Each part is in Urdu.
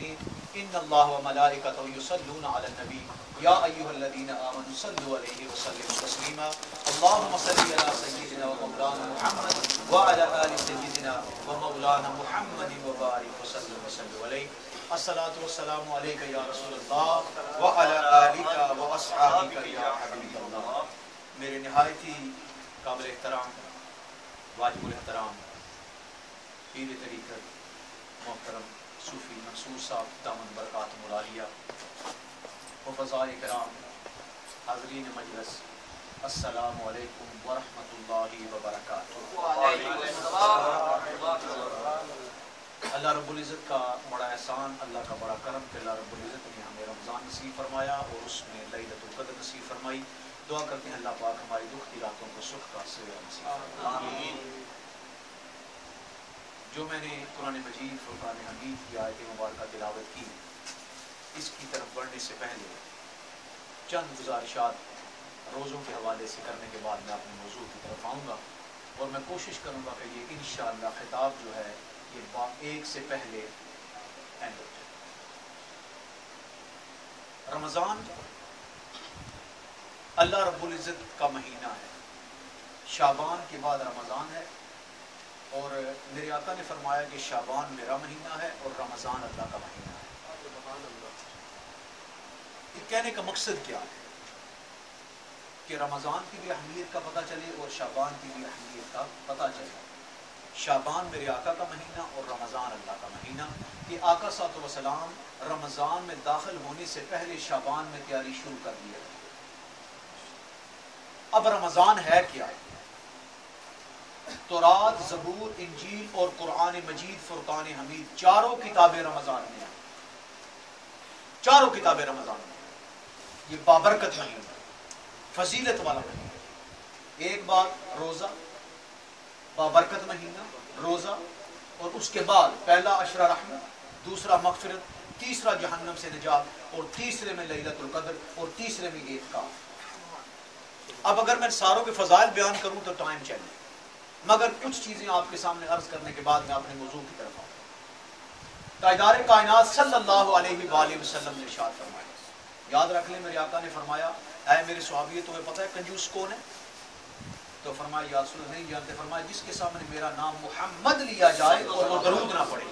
الرحيم إن الله وملائكته يصلون على النبي يا أيها الذين آمنوا صلوا عليه وسلموا تسليما اللهم صل على سيدنا ومولانا محمد وعلى آل سيدنا ومولانا محمد وبارك وسلم عليه الصلاة والسلام عليك يا رسول الله وعلى آلك وأصحابك يا حبيب الله. میرے نہایت ہی قابل احترام واجب الاحترام پیر طریقت محترم صوفی منصور صاحب دامن برکات ملالیہ وفضائے کرام حاضرین مجلس السلام علیکم ورحمۃ اللہ وبرکاتہ. اللہ رب العزت کا بڑا احسان، اللہ کا بڑا کرم کہ اللہ رب العزت نے ہمیں رمضان نصیب فرمایا اور اس میں لیلۃ القدر نصیب فرمائی. دعا کرتے ہیں اللہ پاک ہماری دکھ کی راتوں کو سکھ کا سویا نصیب فرمائے. جو میں نے قرآن مجید فرقان حمید کی آیت مبارکہ تلاوت کی، اس کی طرف بڑھنے سے پہلے چند گزارشات روزوں کے حوالے سے کرنے کے بعد میں اپنے موضوع کی طرف آؤں گا اور میں کوشش کروں گا کہ یہ انشاءاللہ خطاب جو ہے یہ ایک سے پہلے اینڈ ہو جائے. رمضان اللہ رب العزت کا مہینہ ہے، شعبان کے بعد رمضان ہے، اور میرے آقا نے فرمایا کہ شعبان میرا مہینہ ہے اور رمضان اللہ کا مہینہ ہے. یہ کہنے کا مقصد کیا ہے کہ رمضان کی بھی اہمیت کا پتہ چلے اور شعبان کی بھی اہمیت کا پتہ چلے. شعبان میرے آقا کا مہینہ اور رمضان اللہ کا مہینہ. کہ آقا صلی اللہ علیہ وسلم رمضان میں داخل ہونے سے پہلے شعبان میں تیاری شروع کر دی ہے. اب رمضان ہے کیا؟ تورات، زبور، انجیل اور قرآن مجید فرقان حمید چاروں کتابیں رمضان میں ہیں. چاروں کتابیں رمضان میں ہیں. یہ بابرکت مہینہ، فضیلت والا مہینہ. ایک بات روزہ، بابرکت مہینہ روزہ، اور اس کے بعد پہلا عشرہ رحمت، دوسرا مغفرت، تیسرا جہنم سے نجات، اور تیسرے میں لیلۃ القدر، اور تیسرے میں اعتکاف. اب اگر میں ساروں کے فضائل بیان کروں تو ٹائم چلے، مگر کچھ چیزیں آپ کے سامنے عرض کرنے کے بعد میں اپنے موضوع کی طرف آؤں. تاجدار کائنات صلی اللہ علیہ وآلہ وسلم نے ارشاد فرمایا، یاد رکھ لیں میرے آقا نے فرمایا اے میرے صحابی تمہیں پتہ ہے کنجوس کون ہے؟ تو فرمایا یا رسول اللہ نہیں جانتے. فرمایا جس کے سامنے میرا نام محمد لیا جائے اور وہ درود نہ پڑے.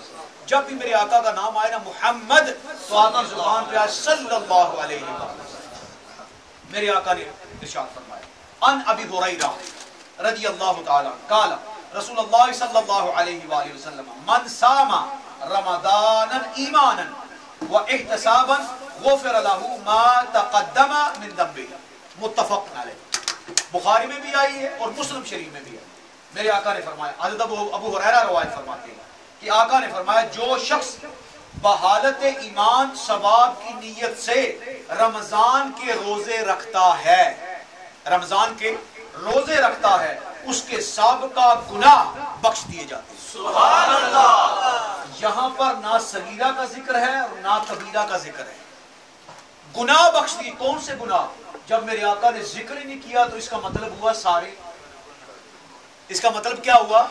جب بھی میرے آقا کا نام آئے نا محمد تو آپ کی زبان پہ آئے صلی اللہ علیہ وآلہ. میرے آقا نے ارشاد فرمایا ان ابی ہریرہ رضی اللہ تعالی قال رسول اللہ صلی اللہ علیہ وآلہ وسلم من صام رمضان ایمانا واحتسابا غفر له ما تقدم من ذنبه. متفق علیہ. بخاری میں بھی آئی ہے اور مسلم شریف میں بھی ہے. میرے آقا نے فرمایا، حضرت ابو ہریرہ روایت فرماتے ہیں کہ آقا نے فرمایا جو شخص بحالت ایمان ثواب کی نیت سے رمضان کے روزے رکھتا ہے، رمضان کے روزے رکھتا ہے، اس کے سابقہ گناہ بخش دیے جاتے ہیں. سبحان اللہ. یہاں پر نہ صغیرہ کا ذکر ہے اور نہ کبیرہ کا ذکر ہے. گناہ بخش دیے. کون سے گناہ؟ جب میرے آقا نے ذکر ہی نہیں کیا تو اس کا مطلب ہوا سارے. اس کا مطلب کیا ہوا؟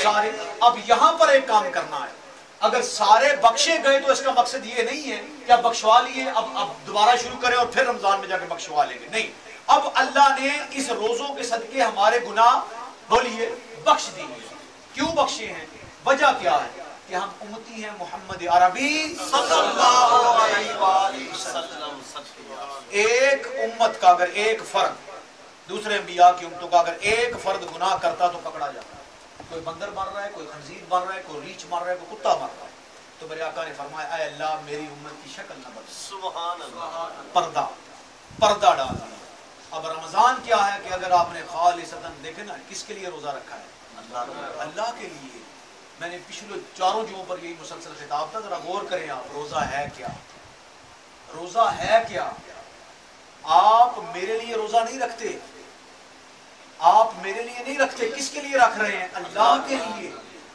سارے. اب یہاں پر ایک کام کرنا ہے. اگر سارے بخشے گئے تو اس کا مقصد یہ نہیں ہے کہ اب بخشوا لیے اب دوبارہ شروع کریں اور پھر رمضان میں جا کے بخشوا لیں گے. نہیں، اب اللہ نے اس روزوں کے صدقے ہمارے گناہ بولیے بخش دیے. کیوں بخشے ہیں؟ وجہ کیا ہے؟ کہ ہم امتی ہیں محمد عربی صلی اللہ علیہ وآلہ وسلم. ایک امت کا اگر ایک فرد دوسرے انبیاء کی امتوں کا اگر ایک فرد گناہ کرتا تو پکڑا جاتا. کوئی بندر مر رہا ہے، کوئی خنزیر مر رہا ہے، کوئی ریچھ مر رہا ہے، کوئی کتا مر رہا ہے، تو میرے آقا نے فرمایا اے اللہ میری امت کی شکل نہ بدل. سبحان اللہ. پردہ ڈال دیا. اب رمضان کیا ہے کہ اگر آپ نے خالصتاً دیکھے نا کس کے لیے روزہ رکھا ہے؟ اللہ کے لیے. میں نے پچھلے چاروں جمعوں پر یہی مسلسل خطاب تھا. ذرا غور کریں آپ، روزہ ہے کیا؟ روزہ ہے کیا؟ آپ میرے لیے روزہ نہیں رکھتے، آپ میرے لیے نہیں رکھتے. کس کے لیے رکھ رہے ہیں؟ اللہ کے لیے.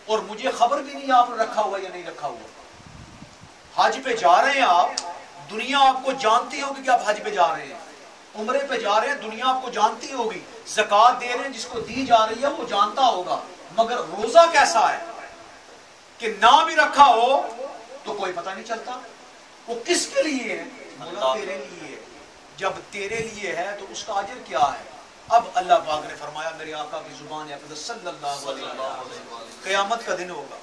اور مجھے خبر بھی نہیں آپ نے رکھا ہوا یا نہیں رکھا ہوا. حج پہ جا رہے ہیں آپ، دنیا آپ کو جانتی ہوگی کہ آپ حج پہ جا رہے ہیں. عمرے پہ جا رہے ہیں، دنیا آپ کو جانتی ہوگی. زکوٰۃ دے رہے ہیں، جس کو دی جا رہی ہے وہ جانتا ہوگا. مگر روزہ کیسا ہے کہ نہ بھی رکھا ہو تو کوئی پتہ نہیں چلتا وہ کس کے لیے ہے؟ مولا تیرے لیے ہے. جب تیرے لیے ہے تو اس کا اجر کیا ہے؟ اب اللہ پاک نے فرمایا میرے آقا کی زبان اقدس صلی اللہ علیہ وسلم قیامت کا دن ہوگا،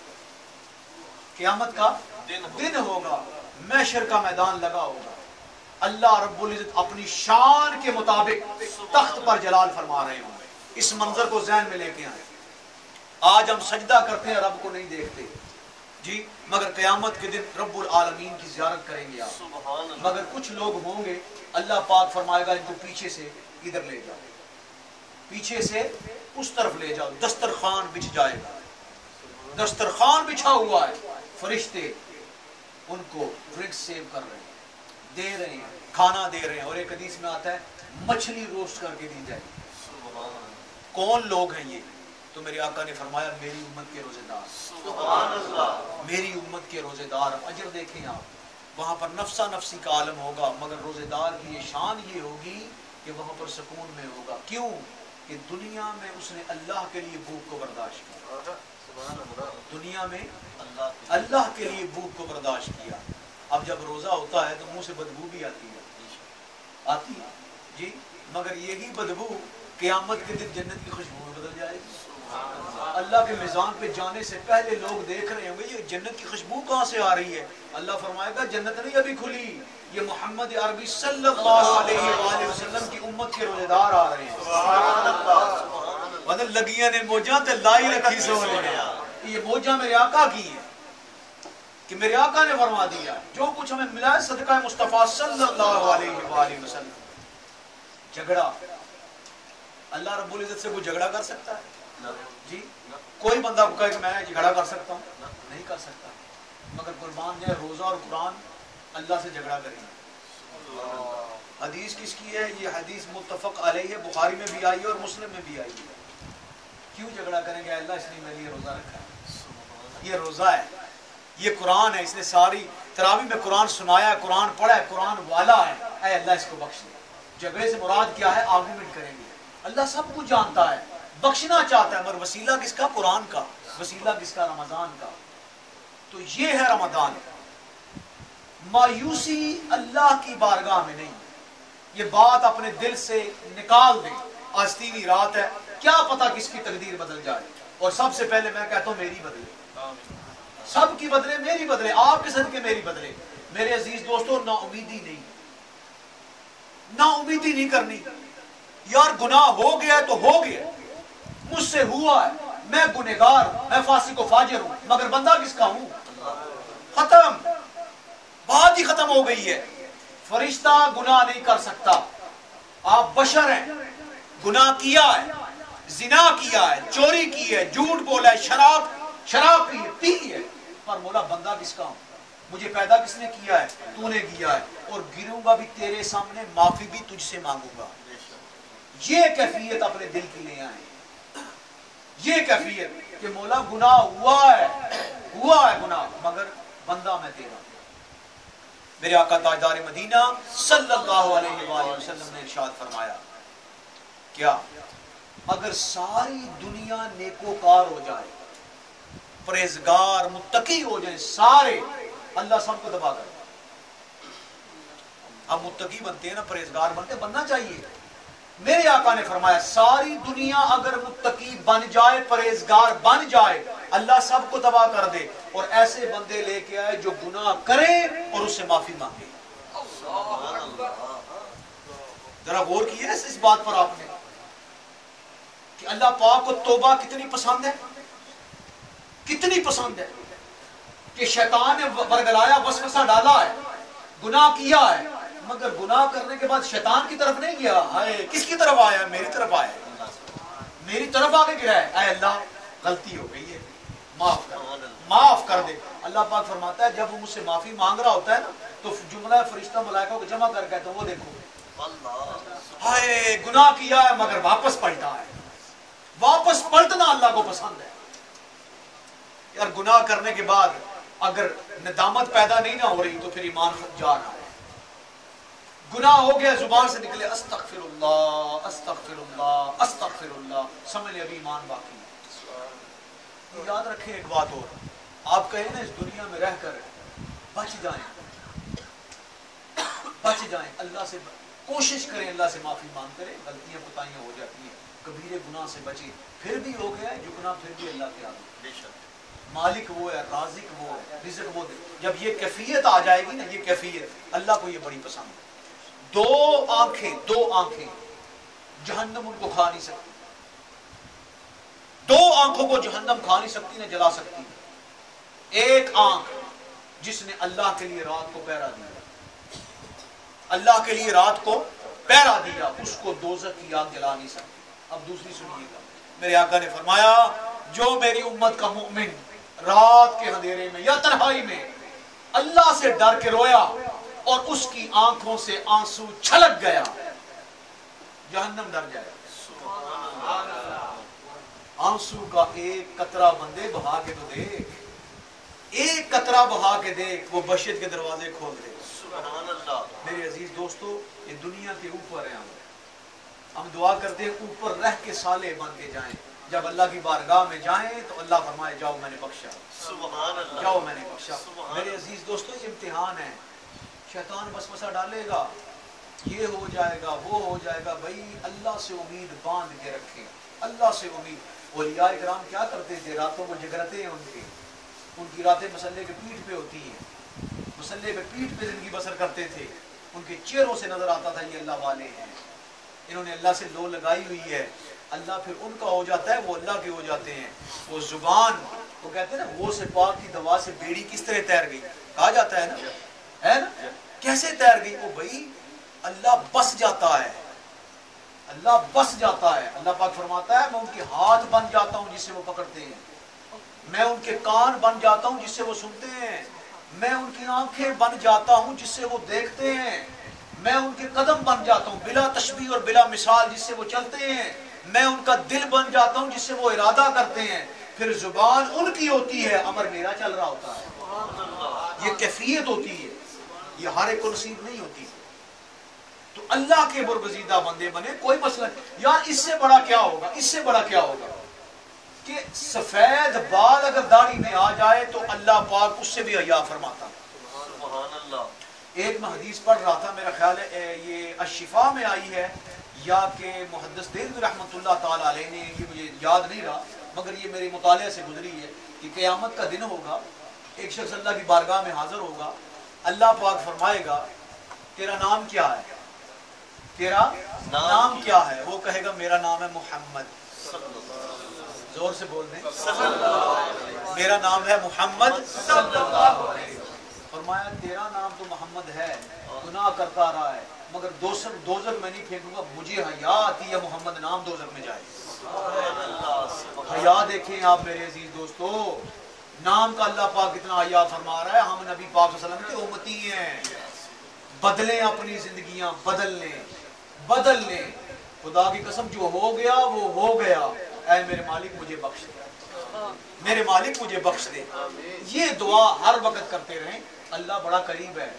قیامت کا دن ہوگا، محشر کا میدان لگا ہوگا، اللہ رب العزت اپنی شان کے مطابق تخت پر جلال فرما رہے ہوں گے. اس منظر کو ذہن میں لے کے آئیں. آج ہم سجدہ کرتے ہیں رب کو نہیں دیکھتے جی، مگر قیامت کے دن رب العالمین کی زیارت کریں گے آپ. مگر کچھ لوگ ہوں گے اللہ پاک فرمائے گا ان کو پیچھے سے ادھر لے جاؤ، پیچھے سے اس طرف لے جاؤ. دسترخوان بچھ جائے گا، دسترخوان بچھا ہوا ہے، فرشتے ان کو ڈرنک سیو کر رہے ہیں، دے رہے ہیں، کھانا دے رہے ہیں. اور ایک حدیث میں آتا ہے مچھلی روسٹ کر کے دی جائے. کون لوگ ہیں یہ؟ تو میرے آقا نے فرمایا میری امت کے روزے دار. سبحان اللہ. میری امت کے روزے دار. اجر دیکھیں آپ، وہاں پر نفسا نفسی کا عالم ہوگا، مگر روزے دار کی یہ شان یہ ہوگی کہ وہاں پر سکون میں ہوگا. کیوں کہ دنیا میں اس نے اللہ کے لیے بھوک کو برداشت کیا، دنیا میں اللہ کے لیے بھوک کو برداشت کیا. اب جب روزہ ہوتا ہے تو منہ سے بدبو بھی آتی ہے جی، مگر یہی بدبو قیامت کے دن جنت کی خوشبو میں بدل جائے گی. اللہ کے میزان پہ جانے سے پہلے لوگ دیکھ رہے ہوں گے یہ جنت کی خوشبو کہاں سے آ رہی ہے. اللہ فرمائے گا جنت نہیں ابھی کھلی، یہ محمد عربی صلی اللہ علیہ وآلہ وسلم کی امت کے روزے دار آ رہے ہیں. مطلب لگیاں نے موجاں تے لائی رکھی سو نے، یہ موجاں میرے آقا کی ہے کہ میرے آقا نے فرما دیا جو کچھ ہمیں ملا ہے صدقہ مصطفیٰ صلی اللہ علیہ وآلہ وسلم. جھگڑا، اللہ رب العزت سے کوئی جھگڑا کر سکتا ہے جی؟ کوئی بندہ کو کہے کہ میں جھگڑا کر سکتا ہوں؟ نہیں کر سکتا. مگر قربان جائے روزہ اور قرآن اللہ سے جھگڑا کریں گے. حدیث کس کی ہے؟ یہ حدیث متفق علیہ ہے، بخاری میں بھی آئی ہے اور مسلم میں بھی آئی ہے. کیوں جھگڑا کریں گے؟ اللہ اس نے میرے لیے روزہ رکھا ہے، یہ روزہ ہے، یہ قرآن ہے، اس نے ساری تراویح میں قرآن سنایا ہے، قرآن پڑھا ہے، قرآن والا ہے. اے اللہ اس کو بخش دے. جھگڑے سے مراد کیا ہے؟ آرگومنٹ کریں گے. اللہ سب کچھ جانتا ہے، بخشنا چاہتا ہے، مگر وسیلہ کس کا؟ قرآن کا. وسیلہ کس کا؟ رمضان کا. تو یہ ہے رمضان. مایوسی اللہ کی بارگاہ میں نہیں. یہ بات اپنے دل سے نکال دیں. آج 3 رات ہے، کیا پتا کس کی تقدیر بدل جائے. اور سب سے پہلے میں کہتا ہوں میری بدلے، سب کی بدلے، میری بدلے، آپ کے صدقے میری بدلے. میرے عزیز دوستو نا امیدی نہیں، نا امیدی نہیں کرنی. یار گناہ ہو گیا تو ہو گیا، مجھ سے ہوا ہے، میں گنہگار ہوں، میں فاسق و فاجر ہوں، مگر بندہ کس کا ہوں؟ ختم، بات ہی ختم ہو گئی ہے. فرشتہ گناہ نہیں کر سکتا. آپ بشر ہیں، گناہ کیا ہے، زنا کیا ہے، چوری کی ہے، جھوٹ بولا ہے، شراب پی ہے، پر مولا بندہ کس کا ہوں؟ مجھے پیدا کس نے کیا ہے؟ تو نے کیا ہے، اور گروں گا بھی تیرے سامنے، معافی بھی تجھ سے مانگوں گا. یہ کیفیت اپنے دل کی لے آئیں. یہ کیفیت کہ مولا گناہ ہوا ہے گناہ، مگر بندہ میں تیرا. میرے آقا تاجدار مدینہ صلی اللہ علیہ وآلہ وسلم نے ارشاد فرمایا کیا اگر ساری دنیا نیکوکار ہو جائے، پرہیزگار متقی ہو جائیں سارے، اللہ سب کو دبا کر. ہم متقی بنتے ہیں نا، پرہیزگار بنتے، بننا چاہیے. میرے آقا نے فرمایا ساری دنیا اگر متقی بن جائے، پرہیزگار بن جائے، اللہ سب کو تباہ کر دے، اور ایسے بندے لے کے آئے جو گناہ کرے اور اس سے معافی مانگے. ذرا غور کیے اس بات پر آپ نے کہ اللہ پاک کو توبہ کتنی پسند ہے، کتنی پسند ہے کہ شیطان نے برگلایا، وسوسہ ڈالا ہے، گناہ کیا ہے، مگر گناہ کرنے کے بعد شیطان کی طرف نہیں گیا. ہائے کس کی طرف آیا؟ میری طرف آیا، میری طرف آگے گرا ہے. اے اللہ غلطی ہو گئی ہے، معاف کر دے. اللہ پاک فرماتا ہے جب وہ مجھ سے معافی مانگ رہا ہوتا ہے نا تو جملہ فرشتہ ملائکہ کو جمع کر کہتا ہوں وہ دیکھو ہائے گناہ کیا ہے مگر واپس پلٹا ہے. واپس پلٹنا اللہ کو پسند ہے. یار گناہ کرنے کے بعد اگر ندامت پیدا نہیں نہ ہو رہی تو پھر ایمان جا رہا ہے. گناہ ہو گیا زبان سے نکلے استغفر اللہ استغفر اللہ استغفر اللہ، سمجھ لے ابھی ایمان باقی ہے. یاد رکھیں ایک بات اور، آپ کہیں نا اس دنیا میں رہ کر بچ جائیں، بچ جائیں، اللہ سے کوشش کریں، اللہ سے معافی مانگ کریں، غلطیاں کوتاہیاں ہو جاتی ہیں، کبیرے گناہ سے بچیں، پھر بھی ہو گیا ہے جھکنا پھر بھی اللہ کے آگے، مالک وہ ہے، رازق وہ ہے، رزق وہ دے۔ جب یہ کیفیت آ جائے گی نا، یہ کیفیت اللہ کو یہ بڑی پسند ہے۔ دو آنکھیں جہنم ان کو کھا نہیں سکتی، دو آنکھوں کو جہنم کھا نہیں سکتی نہ جلا سکتی۔ ایک آنکھ جس نے اللہ کے لیے رات کو پہرا دیا، اللہ کے لیے رات کو پہرا دیا، اس کو دوزخ کی آگ جلا نہیں سکتی۔ اب دوسری سنیے گا، میرے آقا نے فرمایا جو میری امت کا مومن رات کے اندھیرے میں یا تنہائی میں اللہ سے ڈر کے رویا اور اس کی آنکھوں سے آنسو چھلک گیا، جہنم ڈر جائے۔ آنسو کا ایک قطرہ بندے بہا کے تو دیکھ، ایک قطرہ بہا کے دیکھ، وہ بشت کے دروازے کھول دے۔ سبحان اللہ۔ میرے عزیز دوستو، یہ دنیا کے اوپر ہیں، ہم دعا کرتے ہیں اوپر رہ کے صالح بن کے جائیں، جب اللہ کی بارگاہ میں جائیں تو اللہ فرمائے جاؤ میں نے بخشا، سبحان اللہ، جاؤ میں نے بخشا۔ میرے عزیز دوستو، یہ امتحان ہے، شیطان وسوسہ ڈالے گا، یہ ہو جائے گا، وہ ہو جائے گا، بھائی اللہ سے امید باندھ کے رکھیں، اللہ سے امید۔ اولیاء کرام کیا کرتے تھے؟ راتوں کو جگرتے ہیں، ان کی راتیں مسلے کے پیٹھ پہ ہوتی ہیں، مسلے پہ پیٹھ پہ زندگی بسر کرتے تھے، ان کے چہروں سے نظر آتا تھا یہ اللہ والے ہیں، انہوں نے اللہ سے لو لگائی ہوئی ہے، اللہ پھر ان کا ہو جاتا ہے، وہ اللہ کے ہو جاتے ہیں۔ وہ زبان، وہ کہتے ہیں نا وہ سے پاک کی دوا سے بیڑی کس طرح تیر گئی، کہا جاتا ہے نا، کیسے تیر گئی؟ وہ بھائی اللہ بس جاتا ہے، اللہ بس جاتا ہے۔ اللہ پاک فرماتا ہے میں ان کے ہاتھ بن جاتا ہوں جس سے وہ پکڑتے ہیں، میں ان کے کان بن جاتا ہوں جس سے وہ سنتے ہیں، میں ان کی آنکھیں بن جاتا ہوں جس سے وہ دیکھتے ہیں، میں ان کے قدم بن جاتا ہوں بلا تشبیہ اور بلا مثال جس سے وہ چلتے ہیں، میں ان کا دل بن جاتا ہوں جس سے وہ ارادہ کرتے ہیں۔ پھر زبان ان کی ہوتی ہے، امر میرا چل رہا ہوتا ہے، یہ کیفیت ہوتی ہے، یہ ہر ایک کو نصیب نہیں ہوتی۔ تو اللہ کے برگزیدہ بندے بنے، کوئی مسئلہ نہیں یار، اس سے بڑا کیا ہوگا، اس سے بڑا کیا ہوگا کہ سفید بال اگر داڑھی میں آ جائے تو اللہ پاک اس سے بھی حیا فرماتا۔ سبحان اللہ۔ ایک میں حدیث پڑھ رہا تھا، میرا خیال ہے یہ الشفا میں آئی ہے یا کہ محدث دہلوی رحمۃ اللہ تعالی علیہ نے، یہ مجھے یاد نہیں رہا مگر یہ میرے مطالعے سے گزری ہے کہ قیامت کا دن ہوگا، ایک شخص اللہ کی بارگاہ میں حاضر ہوگا، اللہ پاک فرمائے گا تیرا نام کیا ہے، تیرا نام کیا ہے؟ وہ کہے گا میرا نام ہے محمد، زور سے بول دیں، میرا نام ہے محمد صلی اللہ علیہ وسلم۔ فرمایا تیرا نام تو محمد ہے، گناہ کرتا رہا ہے، مگر دوزخ میں نہیں پھینکوں گا، مجھے حیا آتی ہے محمد نام دوزخ میں جائے۔ حیا دیکھیں آپ میرے عزیز دوستو، نام کا اللہ پاک کتنا حیا فرما رہا ہے۔ ہم نبی پاک صلی اللہ علیہ وسلم کی امتی ہیں، بدلیں اپنی زندگیاں، بدل لیں۔ خدا کی قسم جو ہو گیا وہ ہو گیا، اے میرے مالک مجھے بخش دے، میرے مالک مجھے بخش دے۔ یہ دعا ہر وقت کرتے رہیں، اللہ بڑا قریب ہے،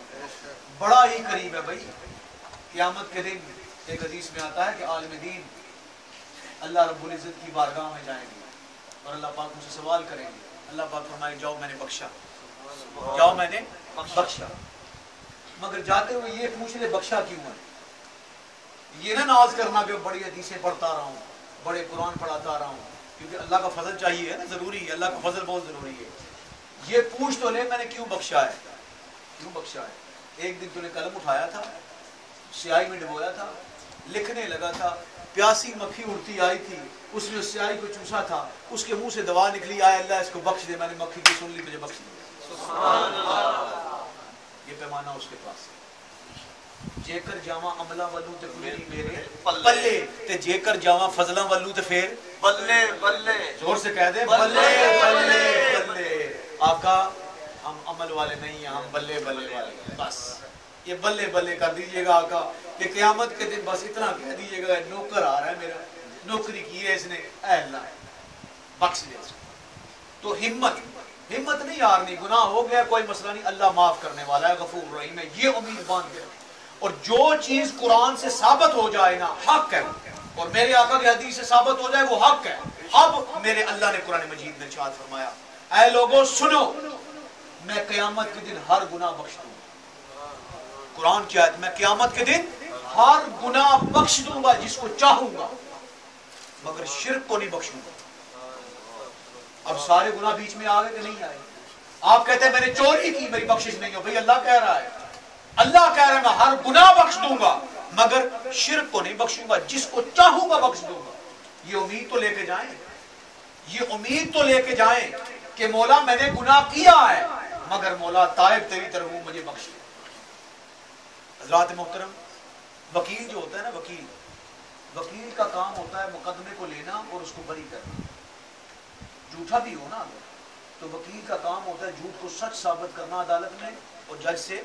بڑا ہی قریب ہے بھائی۔ قیامت کے دن ایک حدیث میں آتا ہے کہ عالم دین اللہ رب العزت کی بارگاہ میں جائیں گے اور اللہ پاک ان سے سوال کریں گے، اللہ پاک فرمائے جاؤ میں نے بخشا، جاؤ میں نے بخشا، مگر جاتے ہوئے یہ پوچھ لے بخشا کیوں ہے؟ یہ نہ ناز کرنا کہ بڑی حدیثیں پڑھتا رہا ہوں، بڑے قرآن پڑھاتا رہا ہوں، کیونکہ اللہ کا فضل چاہیے ہے نا، ضروری ہے، اللہ کا فضل بہت ضروری ہے۔ یہ پوچھ تو لے میں نے کیوں بخشا ہے، کیوں بخشا ہے؟ ایک دن تو نے قلم اٹھایا تھا، سیاہی میں ڈبویا تھا، لکھنے لگا تھا، پیاسی مکھی اڑتی آئی تھی، اس نے سیاہی کو چوسا تھا، اس کے منہ سے دوا نکلی، آئے اللہ اس کو بخش دے، میں نے مکھی کی سن لی، مجھے بخش دیا۔ سبحان اللہ۔ یہ پیمانہ اس کے پاس ہے۔ جے کر جاواں عملہ ولو تے پوری میرے پلے، تے جے کر جاواں فضلاں ولو تے پھر بلے بلے، زور سے کہہ دے بلے بلے بلے۔ آقا ہم عمل والے نہیں ہیں، ہم بلے بلے والے ہیں، بس یہ بلے بلے کر دیجئے گا آقا کہ قیامت کے دن بس اتنا کہہ دیجئے گا نوکر آ رہا ہے میرا، نوکری کی ہے اس نے، اے اللہ بخش دے اس کو۔ تو ہمت نہیں ہارنی، گناہ ہو گیا کوئی مسئلہ نہیں، اللہ معاف کرنے والا ہے، غفور رحیم ہے، یہ امید باندھ گیا۔ اور جو چیز قرآن سے ثابت ہو جائے نا حق ہے، اور میرے آقا کی حدیث سے ثابت ہو جائے وہ حق ہے۔ اب میرے اللہ نے قرآن مجید میں ارشاد فرمایا، اے لوگوں سنو، میں قیامت کے دن ہر گناہ بخش دوں گا. قرآن کی آیت, میں قیامت کے دن ہر گناہ بخش دوں گا جس کو چاہوں گا, مگر شرک کو نہیں بخشوں گا. اب سارے گناہ بیچ میں آ گئے کہ نہیں آئے؟ آپ کہتے ہیں میں نے چوری کی, میری بخشش نہیں ہو. بھئی اللہ کہہ رہا ہے, اللہ کہہ رہا ہے میں ہر گناہ بخش دوں گا مگر شرک کو نہیں بخشوں گا, جس کو چاہوں گا بخش دوں گا. یہ امید تو لے کے جائیں, یہ امید تو لے کے جائیں کہ مولا میں نے گناہ کیا ہے مگر مولا تائب تیری طرف ہوں, مجھے بخش دے. حضرات محترم, وکیل جو ہوتا ہے نا, وکیل کا کام ہوتا ہے مقدمے کو لینا اور اس کو بری کرنا. جھوٹا بھی ہو نا اگر تو وکیل کا کام ہوتا ہے جھوٹ کو سچ ثابت کرنا عدالت میں اور جج سے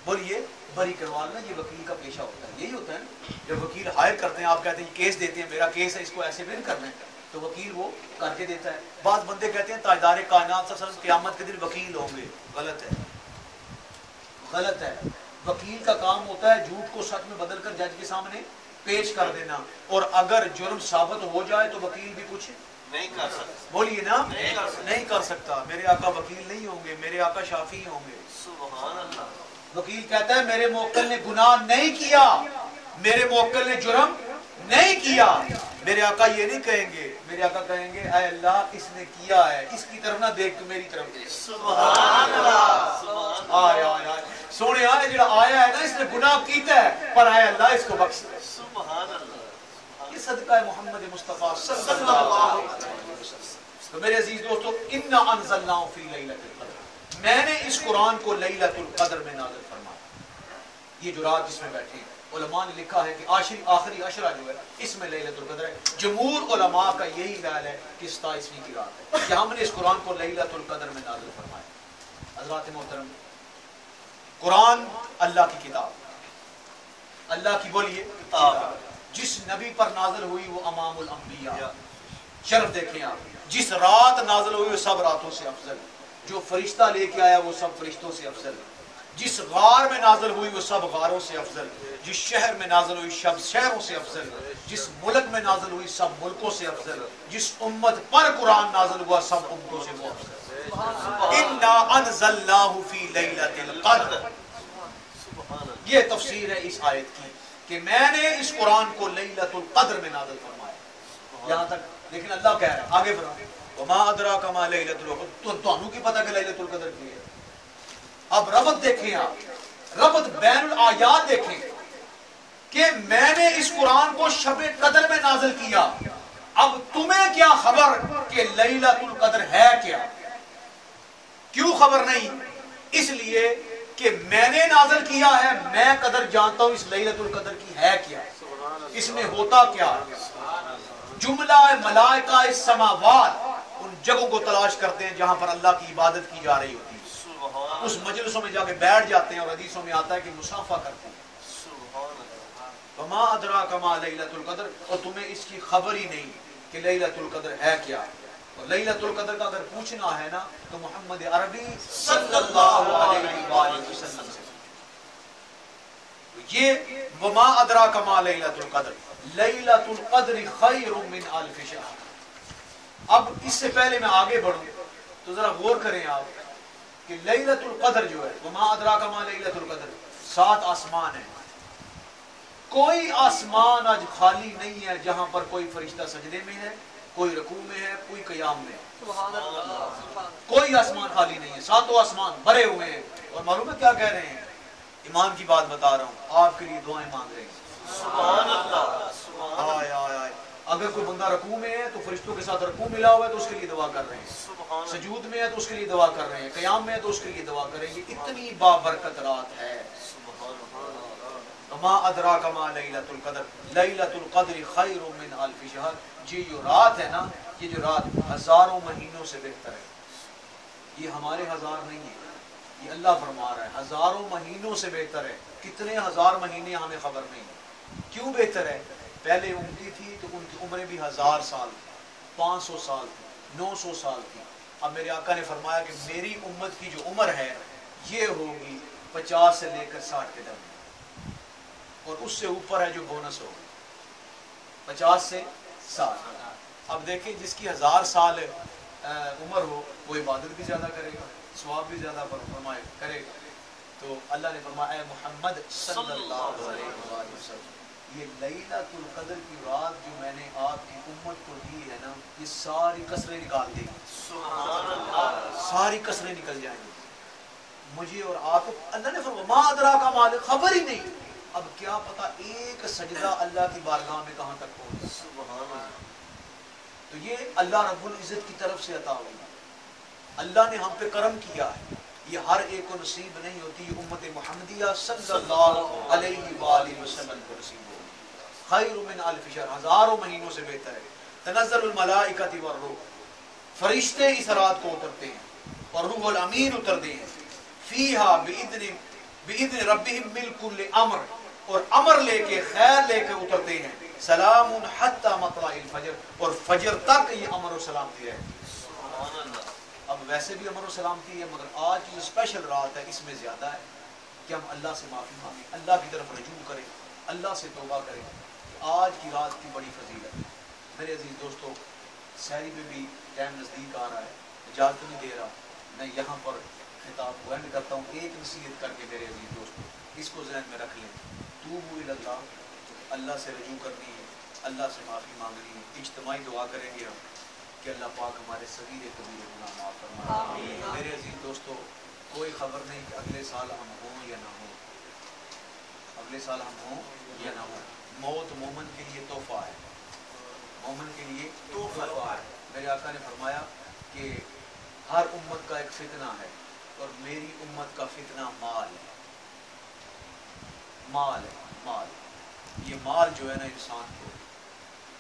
بولیے بری کروانا. یہ وکیل کا پیشہ ہوتا ہے. یہی ہوتا ہے نا, جب وکیل ہائر کرتے ہیں, آپ کہتے ہیں کیس دیتے ہیں, میرا کیس ہے اس کو ایسے ون کرنا ہے, تو وکیل وہ کر کے دیتا ہے. بعض بندے کہتے ہیں تاجدار کائنات صلی اللہ علیہ وسلم قیامت کے دن وکیل ہوں گے. غلط ہے, غلط ہے. وکیل کا کام ہوتا ہے جھوٹ کو سچ میں بدل کر جج کے سامنے پیش کر دینا, اور اگر جرم ثابت ہو جائے تو وکیل بھی کچھ نہیں کر سکتا. بولیے نا, نہیں کر سکتا. میرے آقا وکیل نہیں ہوں گے, میرے آقا شافی ہوں گے. سبحان اللہ. وکیل کہتا ہے میرے موکل نے گناہ نہیں کیا, میرے موکل نے جرم نہیں کیا. میرے آقا یہ نہیں کہیں گے, میرے آقا کہیں گے اے اللہ اس نے کیا ہے, اس کی طرف نہ دیکھ تو میری طرف دیکھ. سبحان اللہ. آیا سونے آئے جڑا آیا ہے نا, اس نے گناہ کیتا ہے پر اے اللہ اس کو بخش دے. سبحان اللہ. یہ صدقہ محمد مصطفیٰ صلی اللہ علیہ وسلم. تو میرے عزیز دوستو, انا انزلناہ فی لیلۃ القدر, میں نے اس قرآن کو لیلۃ القدر میں نازل فرمایا. یہ جو رات جس میں بیٹھے ہیں, علماء نے لکھا ہے کہ آخری عشرہ جو ہے اس میں لیلۃ القدر ہے. جمہور علماء کا یہی خیال ہے کہ 27ویں کی رات ہے کہ ہم نے اس قرآن کو لیلۃ القدر میں نازل فرمایا. حضرات محترم, قرآن اللہ کی کتاب, اللہ کی بولیے کتاب, جس نبی پر نازل ہوئی وہ امام الانبیاء. شرف دیکھیں آپ, جس رات نازل ہوئی وہ سب راتوں سے افضل, جو فرشتہ لے کے آیا وہ سب فرشتوں سے افضل, جس غار میں نازل ہوئی وہ سب غاروں سے افضل, جس شہر میں نازل ہوئی سب شہروں سے افضل, جس ملک میں نازل ہوئی سب ملکوں سے افضل, جس امت پر قرآن نازل ہوا سب امتوں سے وہ افضل. انا انزلناہ فی لیلۃ القدر. یہ تفسیر ہے اس آیت کی کہ میں نے اس قرآن کو لیلۃ القدر میں نازل فرمایا. یہاں تک, لیکن اللہ کہہ رہا ہے آگے فرمائے وما ادراک ما لیلۃ القدر, تو انہوں کی پتہ کہ لیلۃ القدر کی ہے. اب ربط دیکھیں آپ, ربط بین الآیات دیکھیں کہ میں نے اس قرآن کو شب قدر میں نازل کیا. اب تمہیں کیا خبر کہ لیلۃ القدر ہے کیا؟ کیوں خبر نہیں؟ اس لیے کہ میں نے نازل کیا ہے, میں قدر جانتا ہوں اس لیلۃ القدر کی ہے کیا, اس میں ہوتا کیا. جملہ ملائکہ السماوات ان جگہوں کو تلاش کرتے ہیں جہاں پر اللہ کی عبادت کی جا رہی ہوتی ہے, اس مجلسوں میں جا کے بیٹھ جاتے ہیں, اور حدیثوں میں آتا ہے کہ مصافحہ کرتے ہیں. وما ادراک ما لیلۃ القدر, اور تمہیں اس کی خبر ہی نہیں کہ لیلۃ القدر ہے کیا. اور لیلۃ القدر کا اگر پوچھنا ہے نا تو محمد عربی صلی اللہ علیہ وآلہ وسلم سے. یہ وما ادراک ما لیلۃ القدر, لیلۃ القدر خیر من الف شہر. اب اس سے پہلے میں آگے بڑھوں تو ذرا غور کریں آپ کہ لیلۃ القدر جو ہے, وما ادراک ما لیلۃ القدر, 7 آسمان ہیں. کوئی آسمان آج خالی نہیں ہے جہاں پر کوئی فرشتہ سجدے میں ہے, کوئی رکوع میں ہے, کوئی قیام میں ہے. کوئی آسمان خالی نہیں ہے, 7 آسمان بھرے ہوئے ہیں. اور معلوم ہے کیا کہہ رہے ہیں؟ ایمان کی بات بتا رہا ہوں, آپ کے لیے دعائیں مانگ رہے ہیں. سبحان اللہ. آئے آئے آئے. اگر کوئی بندہ رکوع میں ہے تو فرشتوں کے ساتھ رکوع ملا ہوا ہے تو اس کے لیے دعا کر رہے ہیں. سجود میں ہے تو اس کے لیے دعا کر رہے ہیں. قیام میں ہے تو اس کے لیے دعا کر رہے ہیں. یہ اتنی بابرکت رات ہے. وما ادراک ما لیلۃ القدر, لیلۃ القدر خیر من الف شہر. یہ جو رات ہے نا, یہ جو رات ہزاروں مہینوں سے بہتر ہے. یہ ہمارے ہزار نہیں ہے, یہ اللہ فرما رہا ہے ہزاروں مہینوں سے بہتر ہے. کتنے ہزار مہینے ہمیں خبر نہیں. کیوں بہتر ہے؟ پہلے امتی تھی تو ان کی عمریں بھی 1000 سال, 500 سال تھی, 900 سال تھی. اب میرے آقا نے فرمایا کہ میری امت کی جو عمر ہے یہ ہوگی 50 سے لے کر 60 کے درمیان, اور اس سے اوپر ہے جو بونس ہوگی 50 سے 60. اب دیکھیں جس کی 1000 سال عمر ہو وہ عبادت بھی زیادہ کرے گا, ثواب بھی زیادہ فرمائے کرے. تو اللہ نے فرمایا اے محمد صلی اللہ علیہ وسلم یہ لیلۃ القدر کی رات جو میں نے آپ کی امت کو دی ہے نا یہ ساری کسریں نکال دے گی. سبحان اللہ. ساری کسریں نکل جائیں گی. مجھے اور آپ کو اللہ نے فرمایا ما ادراک ما خبر ہی نہیں. اب کیا پتا ایک سجدہ اللہ کی بارگاہ میں کہاں تک پہنچا. سبحان اللہ. تو یہ اللہ رب العزت کی طرف سے عطا ہوئی. اللہ نے ہم پہ کرم کیا ہے. یہ ہر ایک کو نصیب نہیں ہوتی. یہ امت محمدیہ صلی اللہ علیہ وآلہ وسلم کو نصیب ہوگی. خیر من الف شہر ہزاروں مہینوں سے بہتر ہے. تنزل الملائکۃ والروح فرشتے اس رات کو اترتے ہیں اور روح الامین اترتے ہیں. فیہا باذن ربہم من کل امر اور امر لے کے خیر لے کے اترتے ہیں. سلام حتی مطلع الفجر اور فجر تک یہ امر و سلامتی رہتی ہے. سبحان اللہ. اب ویسے بھی امر و سلامتی ہے مگر آج جو اسپیشل رات ہے اس میں زیادہ ہے کہ ہم اللہ سے معافی مانگیں, اللہ کی طرف رجوع کریں, اللہ سے توبہ کریں. آج کی رات کی بڑی فضیلت ہے. میرے عزیز دوستو سحری میں بھی ٹائم نزدیک آ رہا ہے, اجازت نہیں دے رہا. میں یہاں پر خطاب کو اینڈ کرتا ہوں ایک نصیحت کر کے. میرے عزیز دوستو اس کو ذہن میں رکھ لیں. توبوا الی اللہ, اللہ سے رجوع کرنی ہے, اللہ سے معافی مانگنی ہے. اجتماعی دعا کریں گے ہم کہ اللہ پاک ہمارے صغیر کبیر گناہ معاف فرمائے. میرے عزیز دوستو کوئی خبر نہیں کہ اگلے سال ہم ہوں یا نہ ہوں, اگلے سال ہم ہوں یا نہ ہوں. موت مومن کے لیے تحفہ ہے, مومن کے لیے تحفہ ہے. میرے آقا نے فرمایا کہ ہر امت کا ایک فتنہ ہے اور میری امت کا فتنہ مال ہے. مال ہے, مال. یہ مال جو ہے نا انسان کو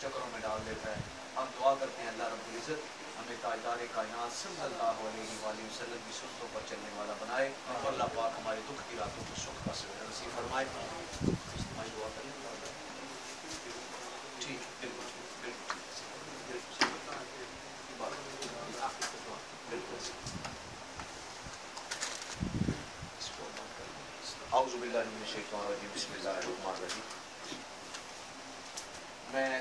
چکروں میں ڈال دیتا ہے. ہم دعا کرتے ہیں اللہ رب العزت ہمیں تاجدار کائنات صلی اللہ علیہ وآلہ وسلم کی سنتوں پر چلنے والا بنائے اور اللہ پاک ہمارے دکھ کی راتوں کو سکھ کا سویرا نصیب فرمائے. ہماری دعا کریں. ٹھیک بالکل اعوذ باللہ من الشیطان الرجیم بسم اللہ الرحمن الرحیم. میں